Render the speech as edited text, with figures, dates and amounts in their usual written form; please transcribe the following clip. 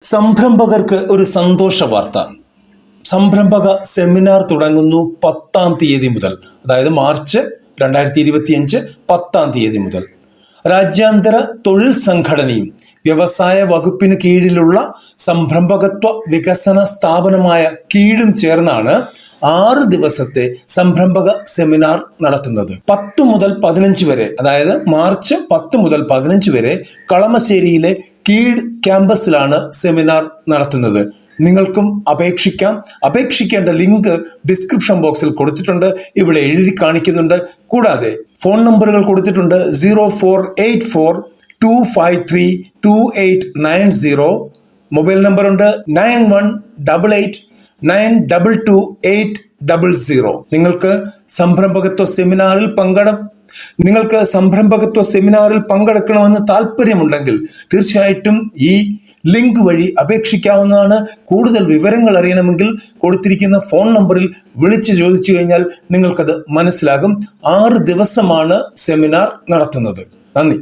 സംരംഭകർക്ക് ഒരു സന്തോഷ വാർത്ത. സംരംഭക സെമിനാർ തുടങ്ങുന്നു 10-ാം തീയതി മുതൽ, അതായത് മാർച്ച് 2025 10-ാം തീയതി മുതൽ. രാജ്യാന്തര തൊഴിൽ സംഘടനയും വ്യവസായ വകുപ്പിന് കീഴിലുള്ള സംരംഭകത്വ വികസന സ്ഥാപനമായ കീഴും ചേർന്നാണ് 6 ദിവസത്തെ സംരംഭക സെമിനാർ നടത്തുന്നത്. 10 മുതൽ 15 വരെ, അതായത് മാർച്ച് 10 മുതൽ 15 വരെ കളമശ്ശേരിയിലെ കീഴ് ക്യാമ്പസിലാണ് സെമിനാർ നടത്തുന്നത്. നിങ്ങൾക്കും അപേക്ഷിക്കാം. അപേക്ഷിക്കേണ്ട ലിങ്ക് ഡിസ്ക്രിപ്ഷൻ ബോക്സിൽ കൊടുത്തിട്ടുണ്ട്, ഇവിടെ എഴുതി കാണിക്കുന്നുണ്ട്. കൂടാതെ ഫോൺ നമ്പറുകൾ കൊടുത്തിട്ടുണ്ട്. 0484-253-2890. മൊബൈൽ നമ്പറുണ്ട് 9188922800. നിങ്ങൾക്ക് സംരംഭകത്വ സെമിനാറിൽ പങ്കെടുക്കണമെന്ന് താല്പര്യമുണ്ടെങ്കിൽ തീർച്ചയായിട്ടും ഈ ലിങ്ക് വഴി അപേക്ഷിക്കാവുന്നതാണ്. കൂടുതൽ വിവരങ്ങൾ അറിയണമെങ്കിൽ കൊടുത്തിരിക്കുന്ന ഫോൺ നമ്പറിൽ വിളിച്ചു ചോദിച്ചു കഴിഞ്ഞാൽ നിങ്ങൾക്കത് മനസ്സിലാകും. 6 ദിവസമാണ് സെമിനാർ നടത്തുന്നത്. നന്ദി.